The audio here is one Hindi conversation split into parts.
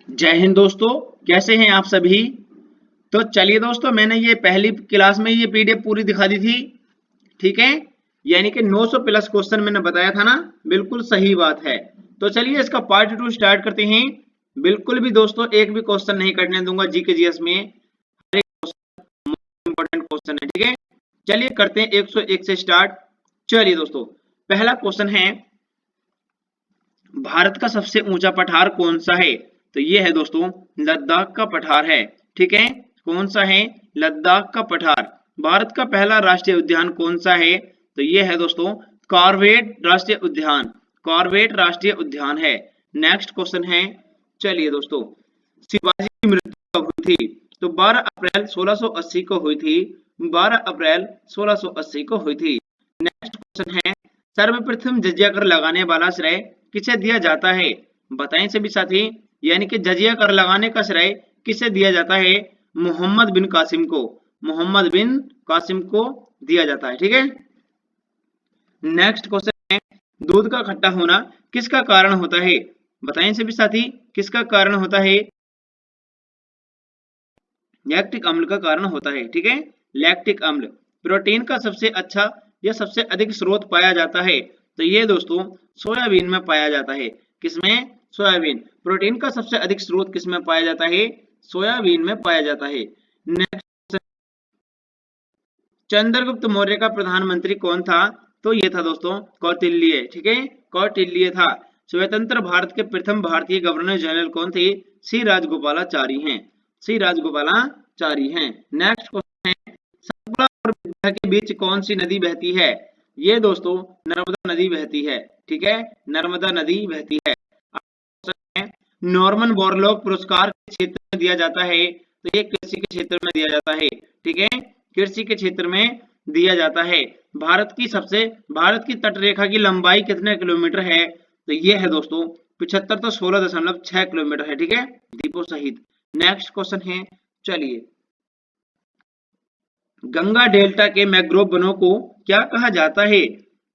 जय हिंद दोस्तों। कैसे हैं आप सभी। तो चलिए दोस्तों, मैंने ये पहली क्लास में ये पीडीएफ पूरी दिखा दी थी। ठीक है, यानी कि 900 प्लस क्वेश्चन मैंने बताया था ना। बिल्कुल सही बात है। तो चलिए इसका पार्ट 2 स्टार्ट करते हैं। बिल्कुल भी दोस्तों एक भी क्वेश्चन नहीं कटने दूंगा जीके जीएस में। हर एक इंपॉर्टेंट क्वेश्चन है। ठीक है, चलिए करते हैं 101 से स्टार्ट। चलिए दोस्तों, पहला क्वेश्चन है, भारत का सबसे ऊंचा पठार कौन सा है। तो ये है दोस्तों लद्दाख का पठार है। ठीक है, कौन सा है, लद्दाख का पठार। भारत का पहला राष्ट्रीय उद्यान कौन सा है। तो ये है दोस्तों कॉर्बेट राष्ट्रीय उद्यान। कॉर्बेट राष्ट्रीय उद्यान है। नेक्स्ट क्वेश्चन है, चलिए दोस्तों, शिवाजी की मृत्यु कब हुई थी। तो 12 अप्रैल 1680 को हुई थी। 12 अप्रैल 1680 को हुई थी। नेक्स्ट क्वेश्चन है, सर्वप्रथम जजिया कर लगाने वाला श्रेय किसे दिया जाता है। बताएं सभी साथी, यानी कि जजिया कर लगाने का श्रेय किसे दिया जाता है। मोहम्मद बिन कासिम को। मोहम्मद बिन कासिम को दिया जाता है। ठीक है, नेक्स्ट क्वेश्चन है, दूध का खट्टा होना किसका कारण होता है। बताएं सभी साथी, किसका कारण होता है। लैक्टिक अम्ल का कारण होता है। ठीक है, लैक्टिक अम्ल। प्रोटीन का सबसे अच्छा या सबसे अधिक स्रोत पाया जाता है। तो ये दोस्तों सोयाबीन में पाया जाता है। किसमें, सोयाबीन। प्रोटीन का सबसे अधिक स्रोत किसमें पाया जाता है, सोयाबीन में पाया जाता है। नेक्स्ट, चंद्रगुप्त मौर्य का प्रधानमंत्री कौन था। तो ये था दोस्तों कौटिल्य। ठीक है, कौटिल्य था। स्वतंत्र भारत के प्रथम भारतीय गवर्नर जनरल कौन थे, सी राजगोपालाचारी हैं। सी राजगोपालाचारी हैं। नेक्स्ट क्वेश्चन है, सतपुड़ा और विद्या के बीच कौन सी नदी बहती है। ये दोस्तों नर्मदा नदी बहती है। ठीक है, नर्मदा नदी बहती है। नॉर्मन बोरलॉग पुरस्कार किस क्षेत्र में दिया जाता है। तो ये कृषि के क्षेत्र में दिया जाता है। ठीक है, कृषि के क्षेत्र में दिया जाता है। भारत की तटरेखा की लंबाई कितने किलोमीटर है। तो ये है दोस्तों 75 तो 16.6 किलोमीटर है। ठीक है, द्वीपों सहित। नेक्स्ट क्वेश्चन है, चलिए, गंगा डेल्टा के मैंग्रोव वनों को क्या कहा जाता है।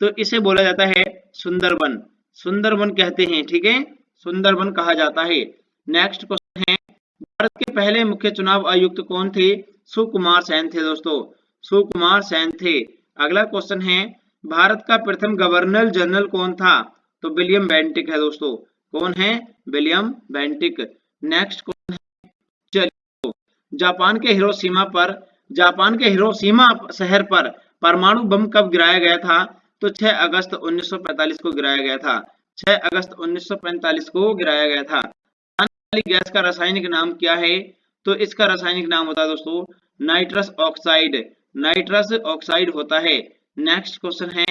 तो इसे बोला जाता है सुंदरवन। सुंदरवन कहते हैं। ठीक है, सुंदरवन कहा जाता है। नेक्स्ट क्वेश्चन है, भारत के पहले मुख्य चुनाव आयुक्त कौन थे। सुकुमार सेन थे दोस्तों, सुकुमार सेन थे। अगला क्वेश्चन है, भारत का प्रथम गवर्नर जनरल कौन था। तो विलियम बेंटिक है दोस्तों। कौन है, विलियम बेंटिक। नेक्स्ट क्वेश्चन, चलिए, जापान के हिरोशिमा पर जापान के हिरोशिमा शहर पर परमाणु बम कब गिराया गया था। तो 6 अगस्त 1945 को गिराया गया था। 6 अगस्त 1945 को गिराया गया था। वाली गैस का रासायनिक नाम क्या है। तो इसका रासायनिक नाम होता है दोस्तों नाइट्रस ऑक्साइड। नाइट्रस ऑक्साइड होता है। नेक्स्ट क्वेश्चन है,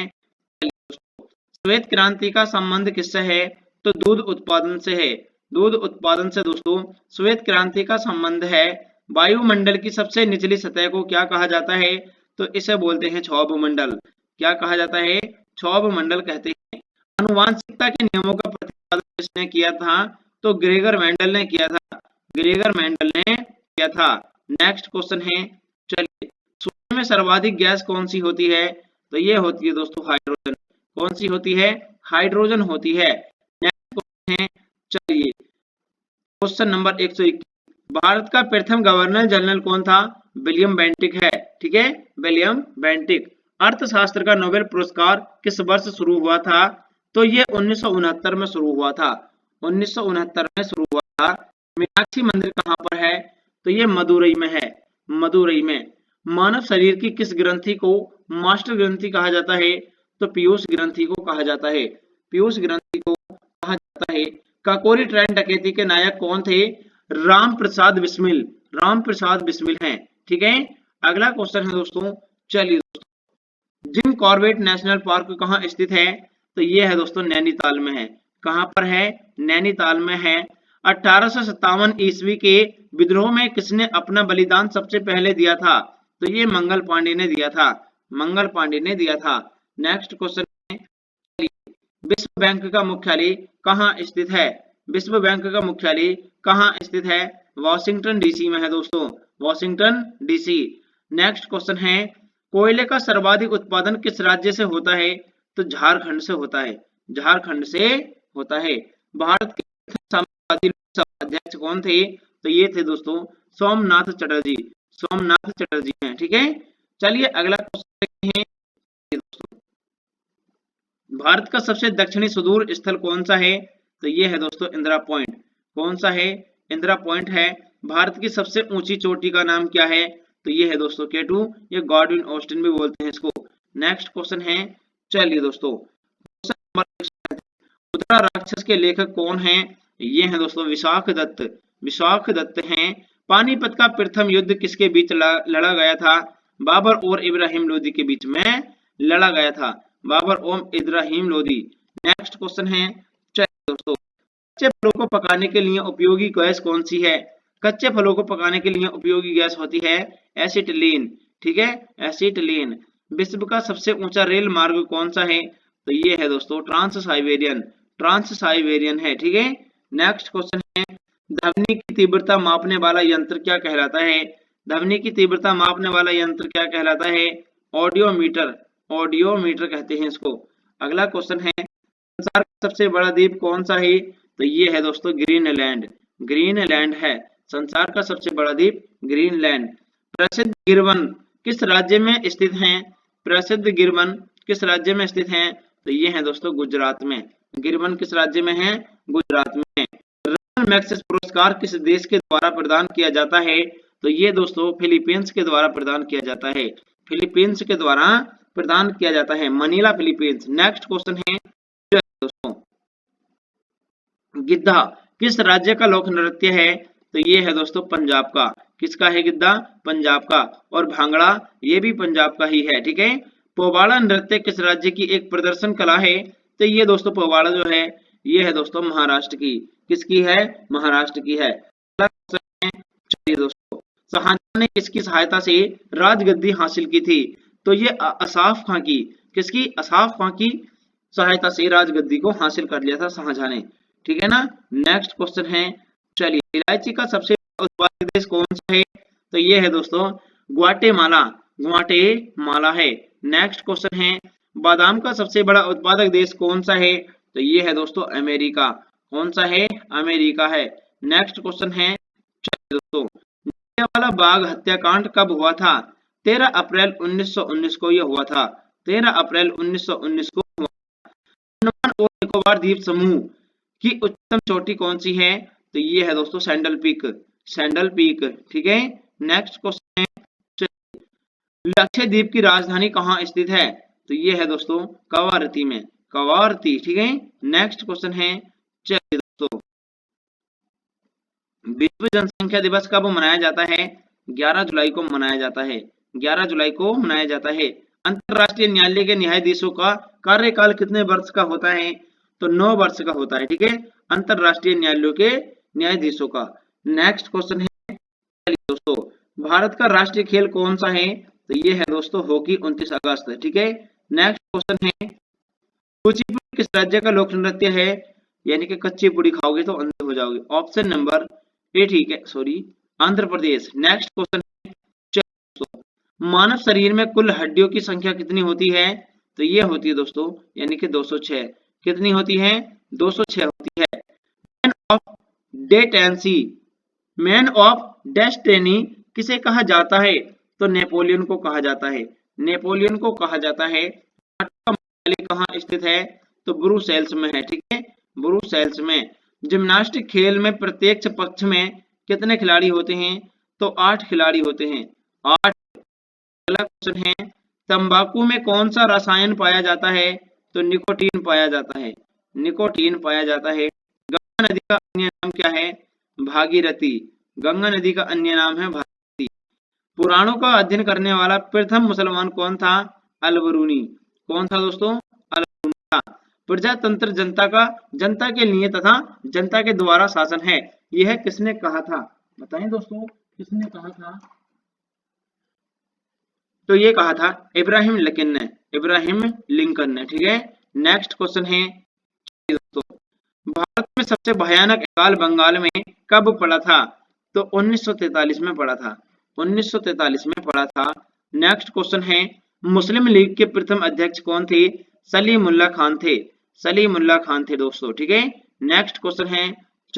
श्वेत क्रांति का संबंध किससे है। तो दूध उत्पादन से है। दूध उत्पादन से दोस्तों श्वेत क्रांति का संबंध है। वायुमंडल की सबसे निचली सतह को क्या कहा जाता है। तो इसे बोलते हैं क्षोभ मंडल। क्या कहा जाता है, क्षोभ मंडल कहते हैं। आनुवांशिकता के नियमों का प्रतिपादन किसने किया था। तो ग्रेगर मेंडल ने किया था। ग्रेगर मेंडल ने किया था। नेक्स्ट क्वेश्चन है, चलिए, सूर्य में सर्वाधिक गैस कौन सी होती है। तो ये होती है दोस्तों हाइड्रोजन। कौन सी होती है, हाइड्रोजन होती है। नेक्स्ट क्वेश्चन है, चलिए, क्वेश्चन नंबर 121, भारत का प्रथम गवर्नर जनरल कौन था। विलियम बेंटिक है। ठीक है, विलियम बेंटिक। अर्थशास्त्र का नोबेल पुरस्कार किस वर्ष शुरू हुआ था। तो ये 1969 में शुरू हुआ था। 1969 में शुरू हुआ था। मीनाक्षी मंदिर कहाँ पर है। तो ये मदुरई में है। मदुरई में। मानव शरीर की किस ग्रंथि को मास्टर ग्रंथि कहा जाता है। तो पीयूष ग्रंथि को कहा जाता है। पीयूष ग्रंथि को कहा जाता है। काकोरी ट्रेन डकैती के नायक कौन थे। राम प्रसाद बिस्मिल। राम प्रसाद बिस्मिल हैं। ठीक है, अगला क्वेश्चन है दोस्तों, चलिए, जिम कॉर्बेट नेशनल पार्क कहाँ स्थित है। तो ये है दोस्तों नैनीताल में है। कहाँ पर है, नैनीताल में है। 1857 ईस्वी के विद्रोह में किसने अपना बलिदान सबसे पहले दिया था। तो ये मंगल पांडे ने दिया था। मंगल पांडे ने दिया था। नेक्स्ट क्वेश्चन है, विश्व बैंक का मुख्यालय कहाँ स्थित है। विश्व बैंक का मुख्यालय कहाँ स्थित है, वॉशिंगटन डीसी में है दोस्तों, वॉशिंगटन डीसी। नेक्स्ट क्वेश्चन है, कोयले का सर्वाधिक उत्पादन किस राज्य से होता है। तो झारखंड से होता है। झारखंड से होता है। भारत के समाजवादी लोकसभा अध्यक्ष कौन थे? तो ये थे दोस्तों सोमनाथ चटर्जी, सोमनाथ चटर्जी हैं। ठीक है, चलिए अगला क्वेश्चन देखते हैं दोस्तों, भारत का सबसे दक्षिणी सुदूर स्थल कौन सा है? तो ये है दोस्तों इंदिरा पॉइंट। कौन सा है? इंदिरा पॉइंट है। भारत की सबसे ऊंची चोटी का नाम क्या है? तो ये है दोस्तों K2, ये गॉडविन ऑस्टिन भी बोलते हैं इसको। नेक्स्ट क्वेश्चन है, चलिए दोस्तों क्वेश्चन नंबर, उत्तरा राक्षस के लेखक कौन हैं? ये हैं दोस्तों विशाख दत्त, विशाख दत्त हैं। पानीपत का प्रथम युद्ध किसके बीच लड़ा गया था? बाबर और इब्राहिम लोदी के बीच में लड़ा गया था, बाबर और इब्राहिम लोदी। नेक्स्ट क्वेश्चन है, चलिए दोस्तों, कच्चे फलों को पकाने के लिए उपयोगी गैस कौन सी है? कच्चे फलों को पकाने के लिए उपयोगी गैस होती है एसिटिलीन। ठीक है, एसिटिलीन। विश्व का सबसे ऊंचा रेल मार्ग कौन सा है? तो ये है दोस्तों ट्रांस साइबेरियन, ट्रांस साइबेरियन है। ठीक है, नेक्स्ट क्वेश्चन है, ध्वनि की तीव्रता मापने वाला यंत्र क्या कहलाता है? ध्वनि की तीव्रता मापने वाला यंत्र क्या कहलाता है? ऑडियोमीटर, ऑडियोमीटर कहते हैं इसको। अगला क्वेश्चन है, संसार का सबसे बड़ा द्वीप कौन सा है? तो ये है दोस्तों ग्रीनलैंड, ग्रीनलैंड है संसार का सबसे बड़ा द्वीप, ग्रीनलैंड। प्रसिद्ध गिरवन किस राज्य में स्थित हैं? प्रसिद्ध गिरवन किस राज्य में स्थित हैं? तो ये है दोस्तों गुजरात में। गिरवन किस राज्य में है? गुजरात में। रमन मैग्सेसे पुरस्कार किस देश के द्वारा प्रदान किया जाता है? तो ये दोस्तों फिलीपींस के द्वारा प्रदान किया जाता है, फिलीपींस के द्वारा प्रदान किया जाता है, मनीला फिलीपींस। नेक्स्ट क्वेश्चन है दोस्तों, गिद्धा किस राज्य का लोक नृत्य है? तो ये है दोस्तों पंजाब का। किसका है गिद्धा? पंजाब का। और भांगड़ा ये भी पंजाब का ही है। ठीक है, पोवाड़ा नृत्य किस राज्य की एक प्रदर्शन कला है? तो ये दोस्तों पोवाड़ा जो है ये है दोस्तों महाराष्ट्र की। किसकी है? महाराष्ट्र की है। चलिए दोस्तों, शाहजहां ने किसकी सहायता से राजगद्दी हासिल की थी? तो ये असाफ खां की, किसकी? असाफ खां की सहायता से राजगद्दी को हासिल कर लिया था शाहजहां ने। ठीक है ना। नेक्स्ट क्वेश्चन है, चलिए, इलायची का सबसे उत्पादक देश कौन सा है? तो ये है दोस्तों ग्वाटेमाला, ग्वाटेमाला है। नेक्स्ट क्वेश्चन है, बादाम का सबसे बड़ा उत्पादक देश कौन सा है? तो ये है दोस्तों अमेरिका। कौन सा है? अमेरिका है। नेक्स्ट क्वेश्चन है, चलिए दोस्तों, जलियांवाला बाग हत्याकांड कब हुआ था? 13 अप्रैल 1919 को यह हुआ था, 13 अप्रैल 1919 को हुआ। अंडमान और निकोबार द्वीप समूह की उच्चतम चोटी कौन सी है? तो ये है दोस्तों सैंडल पीक, सैंडल पीक। ठीक है, नेक्स्ट क्वेश्चन है, लक्षद्वीप की राजधानी कहाँ स्थित है? तो ये है दोस्तों कवारती में, कवारती। ठीक है, नेक्स्ट क्वेश्चन है, चलिए दोस्तों, विश्व जनसंख्या दिवस कब मनाया जाता है? 11 जुलाई को मनाया जाता है, 11 जुलाई को मनाया जाता है। अंतरराष्ट्रीय न्यायालय के न्यायाधीशों का कार्यकाल कितने वर्ष का होता है? तो 9 वर्ष का होता है। ठीक है, अंतरराष्ट्रीय न्यायालयों के न्यायाधीशों का। नेक्स्ट क्वेश्चन है, चलिए दोस्तों, भारत का राष्ट्रीय खेल कौन सा है? तो ये है दोस्तों हॉकी, 29 अगस्त। ठीक है, नेक्स्ट क्वेश्चन है, कुचिपुड़ी किस राज्य का लोक नृत्य है? यानी कि कच्ची पूड़ी खाओगे तो अंधे हो जाओगे। ऑप्शन नंबर ए, ठीक है, sorry, Andhra Pradesh. Next question है, मानव शरीर में कुल हड्डियों की संख्या कितनी होती है? तो ये होती है दोस्तों यानी कि 206। कितनी होती है? 206 होती है। मैन ऑफ डेटेंसी, मैन ऑफ डेस्टिनी किसे कहा जाता है? तो नेपोलियन को कहा जाता है, नेपोलियन को कहा जाता है। कहाँ स्थित है? तो ब्रुसेल्स में है। ठीक है, ब्रुसेल्स में। जिम्नास्टिक खेल में प्रत्येक पक्ष में कितने खिलाड़ी होते हैं? तो 8 खिलाड़ी होते हैं, 8। अगला क्वेश्चन है, तंबाकू में कौन सा रसायन पाया जाता है? तो निकोटीन पाया जाता है, निकोटीन पाया जाता है। गंगा नदी का अन्य नाम क्या है? भागीरथी, गंगा नदी का अन्य नाम है भागीरथी। पुराणों का अध्ययन करने वाला प्रथम मुसलमान कौन था? अल-बरूनी। कौन था दोस्तों? अल-बरूनी था। प्रजातंत्र जनता के लिए तथा जनता के द्वारा शासन है, यह किसने कहा था? बताएं दोस्तों, किसने कहा था? तो ये कहा था इब्राहिम लिंकन ने, इब्राहिम लिंकन ने। ठीक है, नेक्स्ट क्वेश्चन है दोस्तों, भारत में सबसे भयानक अकाल बंगाल में कब पड़ा था? तो 1943 में पड़ा था, 1943 में पड़ा था। नेक्स्ट क्वेश्चन है, मुस्लिम लीग के प्रथम अध्यक्ष कौन थे? सलीमुल्लाह खान थे, सलीमुल्लाह खान थे दोस्तों। ठीक है, नेक्स्ट क्वेश्चन है,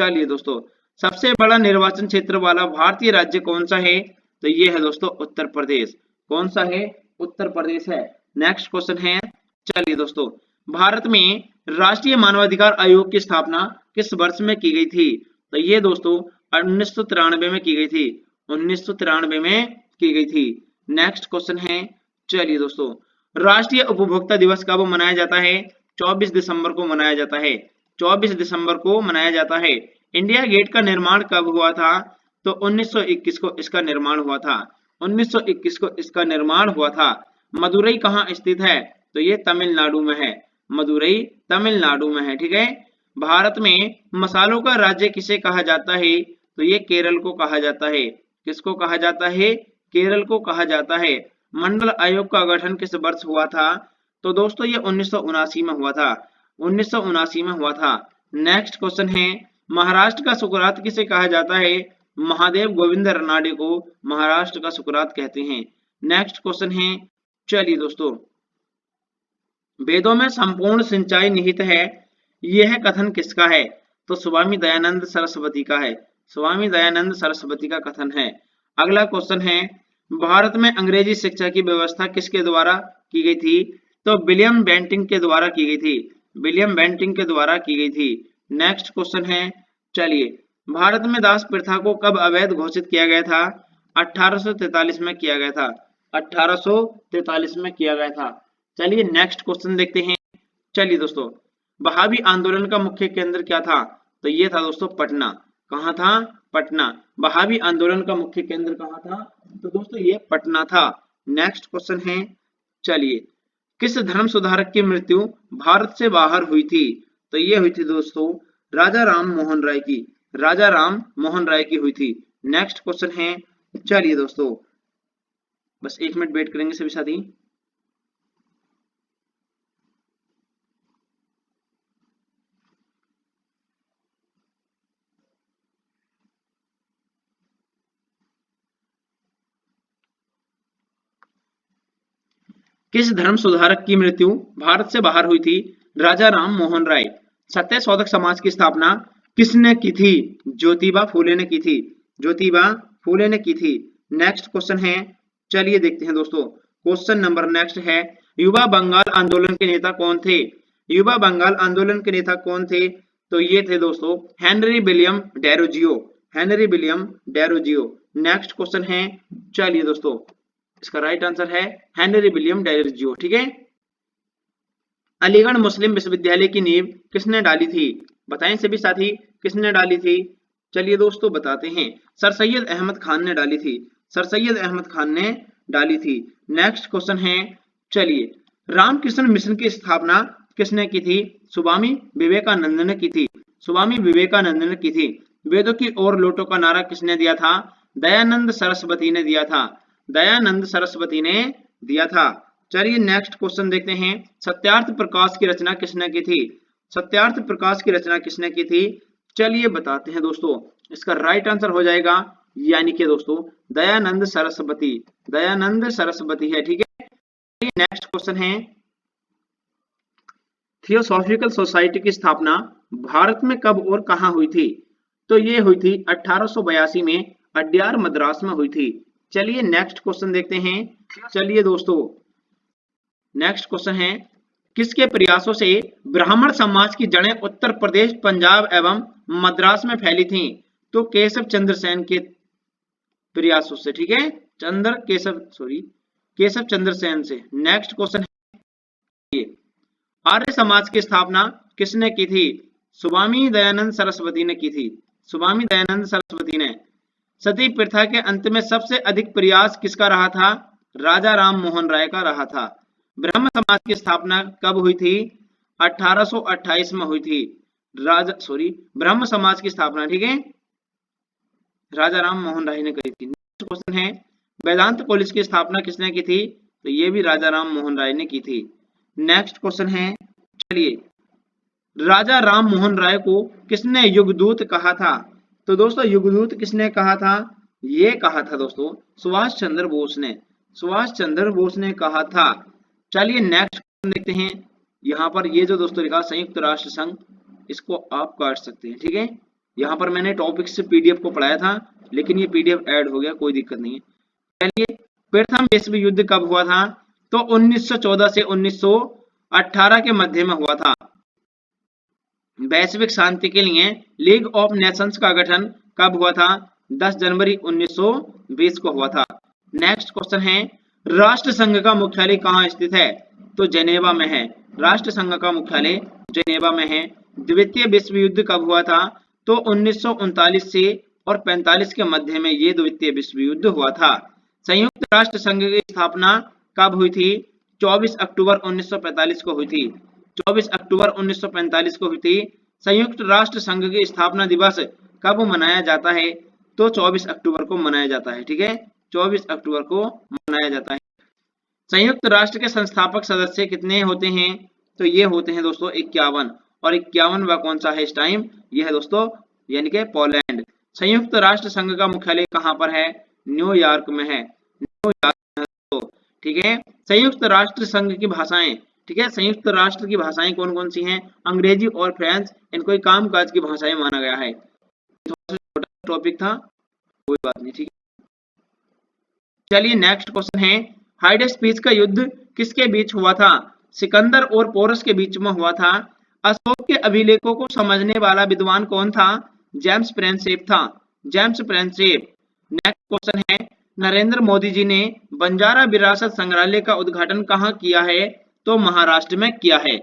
चलिए दोस्तों, सबसे बड़ा निर्वाचन क्षेत्र वाला भारतीय राज्य कौन सा है? तो ये है दोस्तों उत्तर प्रदेश। कौन सा है? उत्तर प्रदेश है। नेक्स्ट क्वेश्चन है, चलिए दोस्तों, भारत में राष्ट्रीय मानवाधिकार आयोग की स्थापना किस वर्ष में की गई थी? तो ये दोस्तों 1993 में की गई थी। 1993 में की गई थी। नेक्स्ट क्वेश्चन है, चलिए दोस्तों, राष्ट्रीय उपभोक्ता दिवस कब मनाया जाता है? 24 दिसंबर को मनाया जाता है। 24 दिसंबर को मनाया जाता है। इंडिया गेट का निर्माण कब हुआ था? तो 1921 को इसका निर्माण हुआ था। 1921 को इसका निर्माण हुआ था। मदुरई कहाँ स्थित है? तो ये तमिलनाडु में है। मदुरई तमिलनाडु में है। ठीक है। भारत में मसालों का राज्य किसे कहा जाता है? तो ये केरल को कहा जाता है। किसको कहा जाता है? केरल को कहा जाता है। मंडल आयोग का गठन किस वर्ष हुआ था? तो दोस्तों ये 1979 में हुआ था। 1979 में हुआ था। नेक्स्ट क्वेश्चन है, महाराष्ट्र का सुकरात किसे कहा जाता है? महादेव गोविंद रानडे को महाराष्ट्र का सुकरात कहते हैं। नेक्स्ट क्वेश्चन है, चलिए दोस्तों, वेदों में संपूर्ण सिंचाई निहित है, यह कथन किसका है? तो स्वामी दयानंद सरस्वती का है। स्वामी दयानंद सरस्वती का कथन है। अगला क्वेश्चन है, भारत में अंग्रेजी शिक्षा की व्यवस्था किसके द्वारा की गई थी? तो विलियम बेंटिंक के द्वारा की गई थी। विलियम बेंटिंक के द्वारा की गई थी। नेक्स्ट क्वेश्चन है, चलिए, भारत में दास प्रथा को कब अवैध घोषित किया गया था? 1843 में किया गया था। 1843 में किया गया था। चलिए नेक्स्ट क्वेश्चन देखते हैं। चलिए दोस्तों, वहाबी आंदोलन का मुख्य केंद्र क्या था? तो ये था दोस्तों पटना। कहाँ था? पटना। वहाबी आंदोलन का मुख्य केंद्र कहाँ था? तो दोस्तों ये पटना था। नेक्स्ट क्वेश्चन है, चलिए, किस धर्म सुधारक की मृत्यु भारत से बाहर हुई थी? तो ये हुई थी दोस्तों राजा राम मोहन राय की। राजा राम मोहन राय की हुई थी। नेक्स्ट क्वेश्चन है, चलिए दोस्तों, बस 1 मिनट वेट करेंगे सभी साथी। किस धर्म सुधारक की मृत्यु भारत से बाहर हुई थी? राजा राम मोहन राय। सत्य शोधक समाज की स्थापना किसने की थी? ज्योतिबा फूले ने की थी। ज्योतिबा फूले ने की थी। नेक्स्ट क्वेश्चन है, चलिए देखते हैं दोस्तों। क्वेश्चन नंबर नेक्स्ट है, युवा बंगाल आंदोलन के नेता कौन थे? युवा बंगाल आंदोलन के नेता कौन थे? तो ये थे दोस्तों Henry William Derozio. Henry William Derozio. Next question है, चलिए दोस्तों, इसका राइट आंसर है हेनरी विलियम डेरोजियो। ठीक है। अलीगढ़ मुस्लिम विश्वविद्यालय की नींव किसने डाली थी? बताएं सभी साथी, किसने डाली थी? चलिए दोस्तों बताते हैं, सर सैयद अहमद खान ने डाली थी। सर सैयद अहमद खान ने डाली थी। नेक्स्ट क्वेश्चन है, चलिए, रामकृष्ण मिशन की स्थापना किसने की थी? स्वामी विवेकानंद ने की थी। स्वामी विवेकानंद ने की थी। वेदों की ओर लौटो का नारा किसने दिया था? दयानंद सरस्वती ने दिया था। दयानंद सरस्वती ने दिया था। चलिए नेक्स्ट क्वेश्चन देखते हैं, सत्यार्थ प्रकाश की रचना किसने की थी? सत्यार्थ प्रकाश की रचना किसने की थी? चलिए बताते हैं दोस्तों, इसका राइट आंसर हो जाएगा यानी कि दोस्तों दयानंद सरस्वती। दयानंद सरस्वती है। ठीक है। नेक्स्ट क्वेश्चन है, थियोसॉफिकल सोसाइटी की स्थापना भारत में कब और कहां हुई थी? तो ये हुई थी 1882 में अड्यार मद्रास में हुई थी। चलिए नेक्स्ट क्वेश्चन देखते हैं। चलिए दोस्तों, नेक्स्ट क्वेश्चन है, किसके प्रयासों से ब्राह्मण समाज की जड़ें उत्तर प्रदेश, पंजाब एवं मद्रास में फैली थीं? तो केशव चंद्र सेन के प्रयासों से। ठीक है। केशव चंद्र सेन से। नेक्स्ट क्वेश्चन है, आर्य समाज की स्थापना किसने की थी? स्वामी दयानंद सरस्वती ने की थी। स्वामी दयानंद सरस्वती ने। सती प्रथा के अंत में सबसे अधिक प्रयास किसका रहा था? राजा राम मोहन राय का रहा था। ब्रह्म समाज की स्थापना कब हुई थी? 1828 में हुई थी। ब्रह्म समाज की स्थापना, ठीक है, राजा राम मोहन राय ने करी थी। नेक्स्ट क्वेश्चन है, वेदांत कॉलेज की स्थापना किसने की थी? तो ये भी राजा राम मोहन राय ने की थी। नेक्स्ट क्वेश्चन है, चलिए, राजा राम मोहन राय को किसने युगदूत कहा था? तो दोस्तों युगदूत किसने कहा था? ये कहा था दोस्तों सुभाष चंद्र बोस ने। सुभाष चंद्र बोस ने कहा था। चलिए नेक्स्ट क्वेश्चन देखते हैं। यहाँ पर ये जो दोस्तों लिखा संयुक्त राष्ट्र संघ, इसको आप काट सकते हैं। ठीक है, यहाँ पर मैंने टॉपिक से पीडीएफ को पढ़ाया था, लेकिन ये पीडीएफ ऐड हो गया, कोई दिक्कत नहीं है। चलिए, प्रथम विश्व युद्ध कब हुआ था? तो 1914 से 1918 के मध्य में हुआ था। वैश्विक शांति के लिए लीग ऑफ नेशंस का गठन कब हुआ था? 10 जनवरी 1920 को हुआ था। नेक्स्ट क्वेश्चन है, राष्ट्र संघ का मुख्यालय कहाँ स्थित है? तो जेनेवा में है। राष्ट्र संघ का मुख्यालय जेनेवा में है। द्वितीय विश्व युद्ध कब हुआ था? तो 1939 से और 45 के मध्य में ये द्वितीय विश्व युद्ध हुआ था। संयुक्त राष्ट्र संघ की स्थापना कब हुई थी? 24 अक्टूबर 1945 को हुई थी। 24 अक्टूबर 1945 को हुई थी। संयुक्त राष्ट्र संघ की स्थापना दिवस कब मनाया जाता है? तो 24 अक्टूबर को मनाया जाता है। ठीक है, 24 अक्टूबर को मनाया जाता है। संयुक्त राष्ट्र के संस्थापक सदस्य कितने होते हैं? तो ये होते हैं दोस्तों 51, और 51वां कौन सा है इस टाइम? यह है दोस्तों, यानी कि पोलैंड। संयुक्त राष्ट्र संघ का मुख्यालय कहाँ पर है? न्यूयॉर्क में है। न्यूयॉर्क में है। ठीक है, संयुक्त राष्ट्र संघ की भाषाएं, ठीक है, संयुक्त राष्ट्र की भाषाएं कौन कौन सी हैं? अंग्रेजी और फ्रेंच, इनको कामकाज की भाषाएं माना गया है। थोड़ा सा छोटा टॉपिक था, कोई बात नहीं। ठीक है, चलिए नेक्स्ट क्वेश्चन है, हाइडेस्पीच का युद्ध किसके बीच हुआ था? सिकंदर और पोरस के बीच में हुआ था। अशोक के अभिलेखों को समझने वाला विद्वान कौन था? जेम्स प्रिंसेप था। James Prinsep. नेक्स्ट क्वेश्चन है, नरेंद्र मोदी जी ने बंजारा विरासत संग्रहालय का उद्घाटन कहाँ किया है? तो महाराष्ट्र में किया है।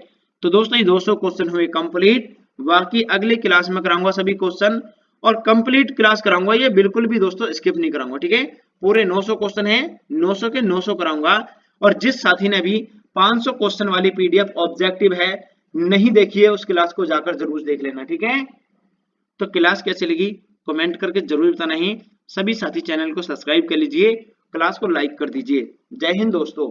तो दोस्तों ये 200 क्वेश्चन हुए कंप्लीट। बाकी अगले क्लास में कराऊंगा सभी क्वेश्चन, और कंप्लीट क्लास कराऊंगा, ये बिल्कुल भी दोस्तों स्किप नहीं कराऊंगा। ठीक है, पूरे 900 क्वेश्चन है, 900 के 900 कराऊंगा। और जिस साथी ने भी 500 क्वेश्चन वाली पीडीएफ ऑब्जेक्टिव है नहीं देखी है, उस क्लास को जाकर जरूर देख लेना। ठीक है, तो क्लास कैसे लगी कमेंट करके जरूर बताना है। सभी साथी चैनल को सब्सक्राइब कर लीजिए, क्लास को लाइक कर दीजिए। जय हिंद दोस्तों।